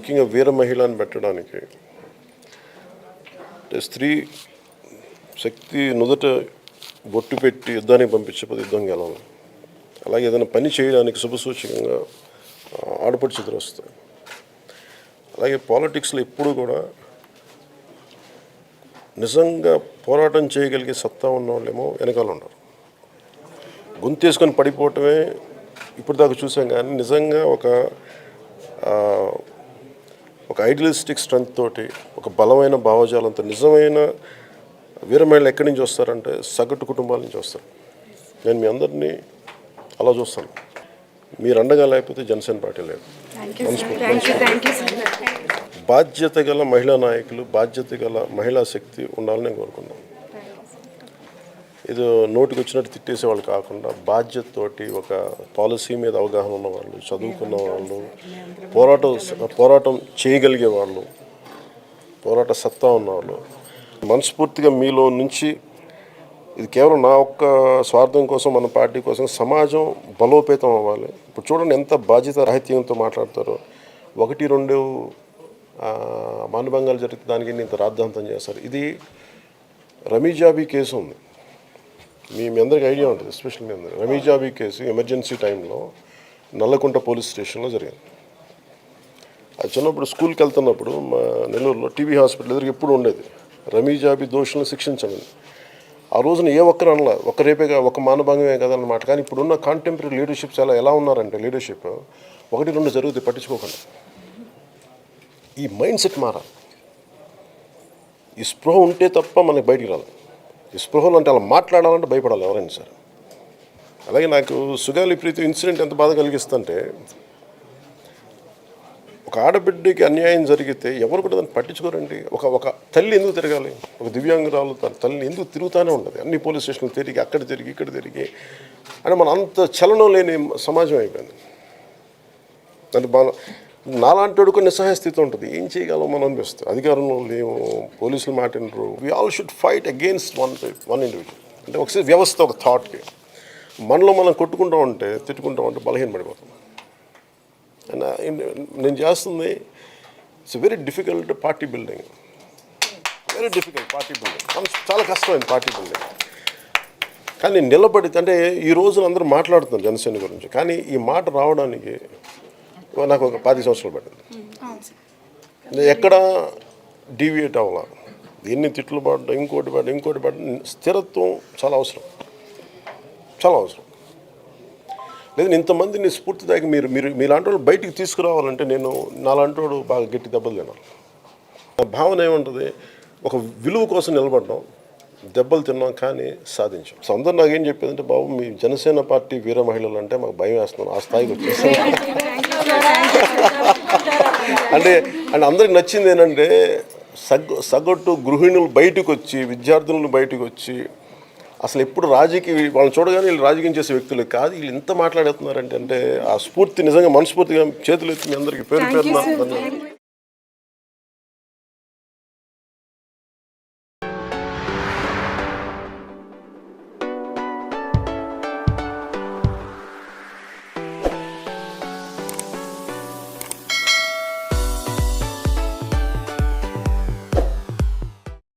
ముఖ్యంగా వీర మహిళని పెట్టడానికి స్త్రీ శక్తి నుదుట బొట్టు పెట్టి యుద్ధానికి పంపించకపోతే యుద్ధం గెలవాలి. అలాగే ఏదైనా పని చేయడానికి శుభసూచకంగా ఆడపడుచులు వస్తాయి. అలాగే పాలిటిక్స్లో ఎప్పుడూ కూడా నిజంగా పోరాటం చేయగలిగే సత్తా ఉన్న వాళ్ళేమో వెనకాల ఉన్నారు. గొంతేసుకొని పడిపోవటమే ఇప్పుడు దాకా చూసాం. కానీ నిజంగా ఒక ఐడియలిస్టిక్ స్ట్రెంగ్త్ తోటి, ఒక బలమైన భావజాలంతో నిజమైన వీరమహిళలు ఎక్కడి నుంచి వస్తారంటే సగటు కుటుంబాల నుంచి వస్తారు. నేను మీ అందరినీ అలా చూస్తాను. మీరు అండగా లేకపోతే జనసేన పార్టీ లేదు. బాధ్యత గల మహిళా నాయకులు, బాధ్యత గల మహిళా శక్తి ఉండాలని కోరుకున్నాం. ఇది నోటికి వచ్చినట్టు తిట్టేసే వాళ్ళు కాకుండా బాధ్యతతోటి ఒక పాలసీ మీద అవగాహన ఉన్నవాళ్ళు, చదువుకున్న వాళ్ళు, పోరాటం చేయగలిగే వాళ్ళు, పోరాట సత్తా ఉన్నవాళ్ళు, మనస్ఫూర్తిగా మీలో నుంచి ఇది కేవలం నా ఒక్క స్వార్థం కోసం, మన పార్టీ కోసం సమాజం బలోపేతం అవ్వాలి. ఇప్పుడు చూడండి ఎంత బాధ్యత రాహిత్యంతో మాట్లాడతారో. 1-2 మానభంగాలు జరిగితే దానికి ఇంత రాద్ధాంతం చేస్తారు. ఇది రమీజాబీ కేసు ఉంది, మీ అందరికీ ఐడియా ఉంటుంది. ఎస్పెషల్లీ మీ అందరూ రమీజాబీ కేసు ఎమర్జెన్సీ టైంలో నల్లకుంట పోలీస్ స్టేషన్లో జరిగింది. అది చిన్నప్పుడు స్కూల్కి వెళ్తున్నప్పుడు మా నెల్లూరులో టీవీ హాస్పిటల్ ఎదురుగా ఎప్పుడు ఉండేది రమీజాబీ దోషులను శిక్షించండి. ఆ రోజున ఏ ఒక్కరు అనలా, ఒక రేపేగా ఒక మానభంగమే కదా అన్నమాట. కానీ ఇప్పుడున్న కాంటెంపరీ లీడర్షిప్స్ ఎలా ఉన్నారంటే లీడర్షిప్ 1-2 జరుగుతాయి పట్టించుకోకుండా. ఈ మైండ్ సెట్ మారాలి. ఈ స్పృహ ఉంటే తప్ప మనకి బయటికి రాలి. ఈ స్పృహలు అంటే అలా మాట్లాడాలంటే భయపడాలి ఎవరైనా సరే. అలాగే నాకు సుగాలి ప్రీతి ఇన్సిడెంట్ ఎంత బాధ కలిగిస్తుంటే, ఒక ఆడబిడ్డకి అన్యాయం జరిగితే ఎవరు కూడా దాన్ని పట్టించుకోరండి. ఒక తల్లి ఎందుకు తిరగాలి? ఒక దివ్యాంగురాలు తన తల్లిని ఎందుకు తిరుగుతూనే ఉంటుంది? అన్ని పోలీస్ స్టేషన్లు తిరిగి, అక్కడ తిరిగి, ఇక్కడ తిరిగి, అంటే మన అంత చలనం లేని సమాజం అయిపోయింది. అంటే నాలాంటి కొన్ని నిస్సహాయ స్థితి ఉంటుంది. ఏం చేయగలం మనం అనిపిస్తుంది. అధికారంలో లేవు, పోలీసులు మాట్లాడరు. We all should fight against one individual. అంటే ఒకసారి వ్యవస్థ, ఒక థాట్కి మనలో మనం కొట్టుకుంటూ ఉంటే, తిట్టుకుంటూ ఉంటే బలహీన పడిపోతాం. నేను చేస్తుంది it's very difficult party building. Very difficult party building. చాలా కష్టమైంది పార్టీ బిల్డింగ్. కానీ నిలబడి, అంటే ఈ రోజున అందరూ మాట్లాడుతున్నారు జనసేన గురించి, కానీ ఈ మాట రావడానికి నాకు ఒక 10 సంవత్సరాలు పట్టింది. ఎక్కడ డీవియేట్ అవ్వాల, ఎన్ని తిట్లు పడ్డా, ఇంకోటి పడ్డా స్థిరత్వం చాలా అవసరం. లేదు ఇంతమందిని స్ఫూర్తిదాయక మీలాంటి వాళ్ళు బయటికి తీసుకురావాలంటే నేను నాలాంటి వాడు బాగా గట్టి దెబ్బలు తినాలి. నా భావన ఏముంటుంది, ఒక విలువ కోసం నిలబడ్డాం, దెబ్బలు తిన్నాం కానీ సాధించాం. సో అందరూ నాకేం చెప్పేదంటే, బాబు మీ జనసేన పార్టీ వీర మహిళలు అంటే మాకు భయం వేస్తున్నాను, ఆ స్థాయికి వచ్చేసాం. అంటే అందరికి నచ్చింది ఏంటంటే సగటు గృహిణులు బయటకు వచ్చి, విద్యార్థులను బయటకు వచ్చి, అసలు ఎప్పుడు వాళ్ళని చూడగానే వీళ్ళు రాజకీయం చేసే వ్యక్తులు కాదు, వీళ్ళు ఇంత మాట్లాడుతున్నారంటే, ఆ స్ఫూర్తి నిజంగా మనస్ఫూర్తిగా చేతులు ఎత్తి మీ అందరికీ పేరు